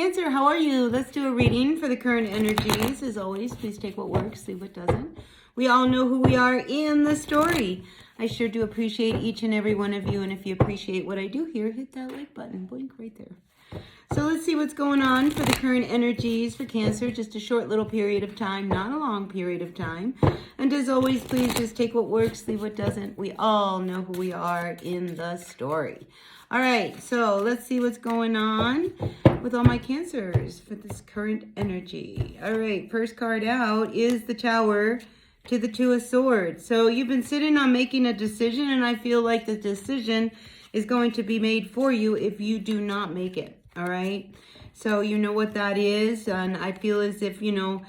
Cancer, how are you? Let's do a reading for the current energies. As always, please take what works, leave what doesn't. We all know who we are in the story. I sure do appreciate each and every one of you. And if you appreciate what I do here, hit that like button. Blink right there. So let's see what's going on for the current energies for Cancer. Just a short little period of time, not a long period of time. And as always, please just take what works, leave what doesn't. We all know who we are in the story. All right, so let's see what's going on with all my Cancers for this current energy. All right, first card out is the Tower to the Two of Swords. So you've been sitting on making a decision, and I feel like the decision is going to be made for you if you do not make it. All right, so you know what that is, and I feel as if, you know,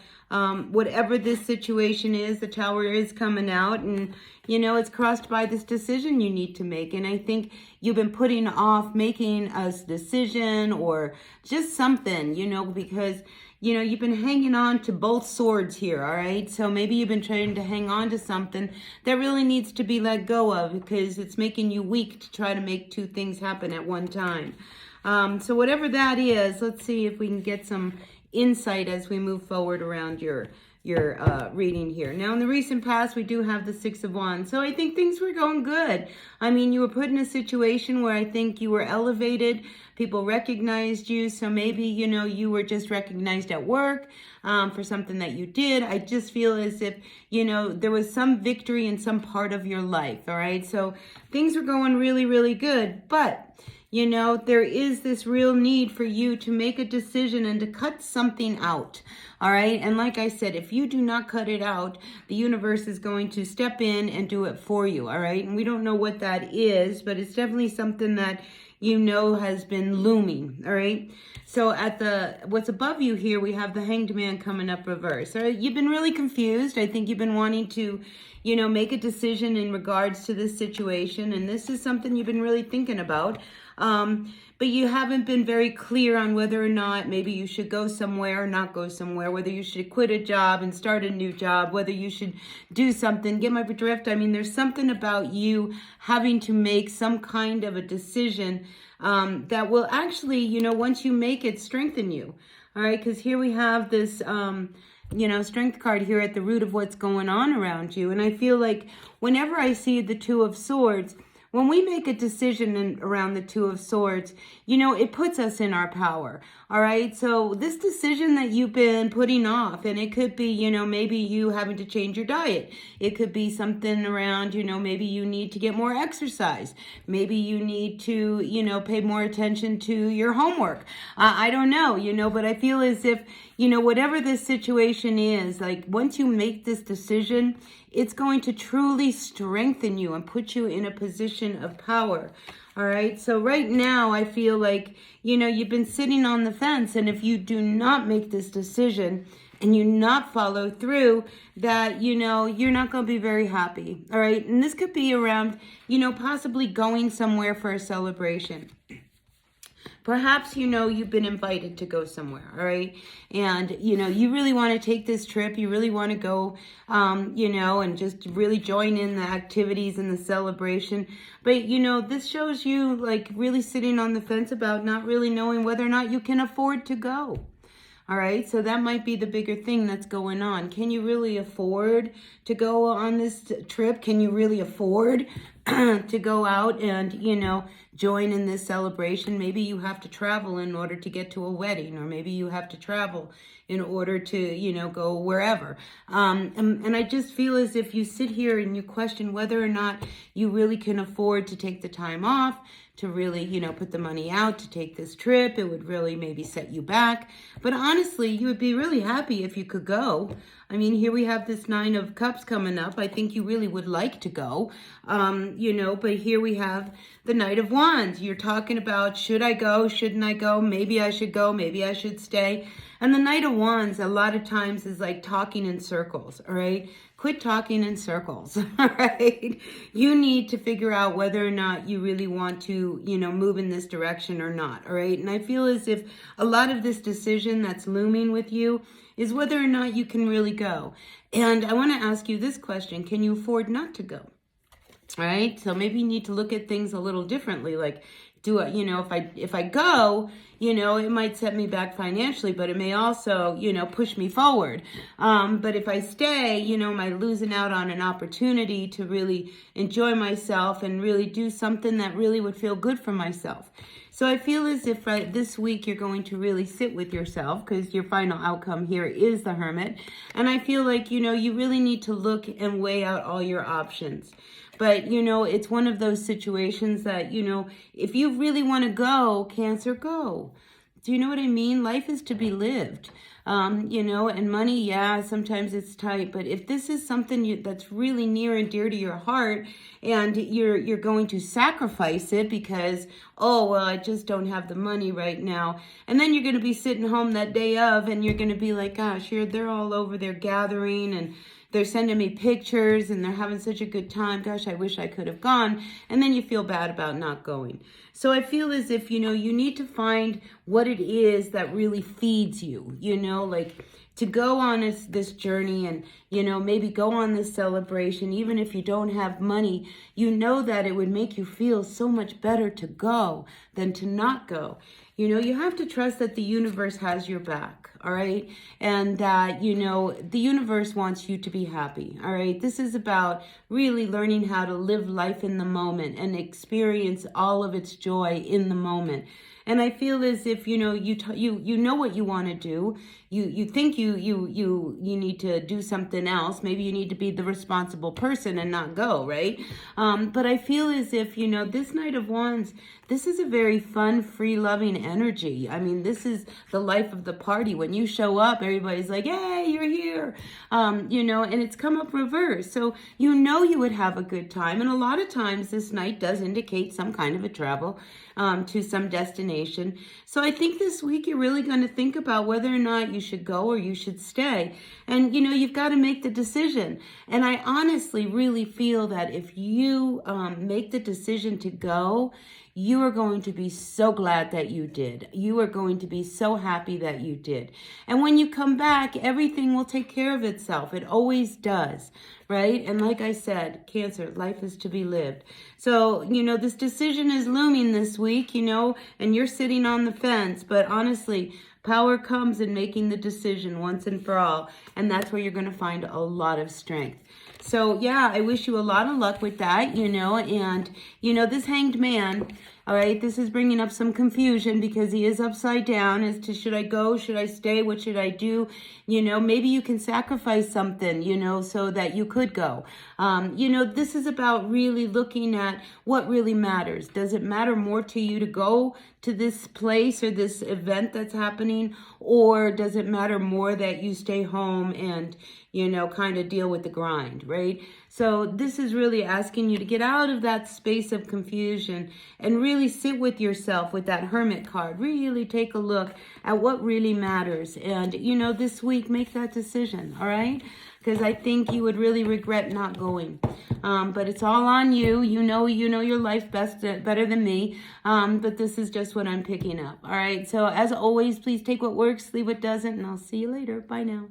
whatever this situation is, the Tower is coming out, and you know it's crossed by this decision you need to make. And I think you've been putting off making a decision or just something, you know, because you know you've been hanging on to both swords here. All right, so maybe you've been trying to hang on to something that really needs to be let go of because it's making you weak to try to make two things happen at one time. So whatever that is, let's see if we can get some insight as we move forward around your reading here. Now, in the recent past, we do have the Six of Wands. So I think things were going good. I mean, you were put in a situation where I think you were elevated. People recognized you. So maybe, you know, you were just recognized at work for something that you did. I just feel as if, you know, there was some victory in some part of your life. All right. So things were going really, really good. But you know, there is this real need for you to make a decision and to cut something out, all right? And like I said, if you do not cut it out, the universe is going to step in and do it for you, all right? And we don't know what that is, but it's definitely something that you know has been looming, all right? So at what's above you here, we have the Hanged Man coming up reverse. So you've been really confused. I think you've been wanting to, you know, make a decision in regards to this situation. And this is something you've been really thinking about. But you haven't been very clear on whether or not maybe you should go somewhere or not go somewhere, whether you should quit a job and start a new job, whether you should do something. Get my drift? I mean, there's something about you having to make some kind of a decision that will actually, you know, once you make it, strengthen you. All right, because here we have this, you know, strength card here at the root of what's going on around you. And I feel like whenever I see the Two of Swords, when we make a decision around the Two of Swords, you know, it puts us in our power, all right? So this decision that you've been putting off, and it could be, you know, maybe you having to change your diet. It could be something around, you know, maybe you need to get more exercise. Maybe you need to, you know, pay more attention to your homework. I don't know, you know, but I feel as if, you know, whatever this situation is, like once you make this decision, it's going to truly strengthen you and put you in a position of power. All right. So right now, I feel like, you know, you've been sitting on the fence. And if you do not make this decision and you not follow through, that, you know, you're not going to be very happy. All right. And this could be around, you know, possibly going somewhere for a celebration. Perhaps, you know, you've been invited to go somewhere, all right? And, you know, you really want to take this trip. You really want to go, you know, and just really join in the activities and the celebration. But, you know, this shows you, like, really sitting on the fence about not really knowing whether or not you can afford to go. All right, so that might be the bigger thing that's going on. Can you really afford to go on this trip? Can you really afford to go out and, you know, join in this celebration? Maybe you have to travel in order to get to a wedding, or maybe you have to travel in order to, you know, go wherever. And I just feel as if you sit here and you question whether or not you really can afford to take the time off, to really, you know, put the money out to take this trip. It would really maybe set you back. But honestly, you would be really happy if you could go. I mean, here we have this Nine of Cups coming up. I think you really would like to go, you know, but here we have the Knight of Wands. You're talking about, should I go? Shouldn't I go? Maybe I should go. Maybe I should stay. And the Knight of Wands a lot of times is like talking in circles, all right? Quit talking in circles, all right? You need to figure out whether or not you really want to, you know, move in this direction or not, all right? And I feel as if a lot of this decision that's looming with you is whether or not you can really go. And I want to ask you this question. Can you afford not to go? All right? So maybe you need to look at things a little differently. Like, do it, if I go, it might set me back financially, but it may also, push me forward. But if I stay, am I losing out on an opportunity to really enjoy myself and really do something that really would feel good for myself? So I feel as if this week you're going to really sit with yourself, because your final outcome here is the Hermit. And I feel like, you really need to look and weigh out all your options. But, it's one of those situations that, if you really want to go, Cancer, go. Do you know what I mean? Life is to be lived. And money, yeah, sometimes it's tight. But if this is something that's really near and dear to your heart, and you're going to sacrifice it because, oh, well, I just don't have the money right now. And then you're going to be sitting home that day of, and you're going to be like, gosh, they're all over, they're gathering, and they're sending me pictures, and they're having such a good time. Gosh, I wish I could have gone. And then you feel bad about not going. So I feel as if, you need to find what it is that really feeds you, like to go on this journey and, maybe go on this celebration. Even if you don't have money, that it would make you feel so much better to go than to not go. You have to trust that the universe has your back, all right? And that, the universe wants you to be happy, all right? This is about really learning how to live life in the moment and experience all of its joy in the moment. And I feel as if, you know what you want to do. You think you need to do something else. Maybe you need to be the responsible person and not go, right? But I feel as if, this Knight of Wands, this is a very fun, free, loving energy. I mean, this is the life of the party. When you show up, everybody's like, hey, you're here, and it's come up reverse. So, you would have a good time. And a lot of times this night does indicate some kind of a travel to some destination. So I think this week you're really going to think about whether or not you should go or you should stay. And, you've got to make the decision. And I honestly really feel that if you make the decision to go, you are going to be so glad that you did. You are going to be so happy that you did. And when you come back, everything will take care of itself. It always does, right? And like I said, Cancer, life is to be lived. So, this decision is looming this week, and you're sitting on the fence. But honestly, power comes in making the decision once and for all. And that's where you're going to find a lot of strength. So, yeah, I wish you a lot of luck with that, and, this Hanged Man, all right, this is bringing up some confusion because he is upside down as to should I go, should I stay, what should I do? Maybe you can sacrifice something, so that you could go. This is about really looking at what really matters. Does it matter more to you to go to this place or this event that's happening, or does it matter more that you stay home and, kind of deal with the grind, right? So this is really asking you to get out of that space of confusion and really sit with yourself with that Hermit card. Really take a look at what really matters. And, this week, make that decision, all right? Because I think you would really regret not going. But it's all on you. You know your life better than me. But this is just what I'm picking up, all right? So as always, please take what works, leave what doesn't, and I'll see you later. Bye now.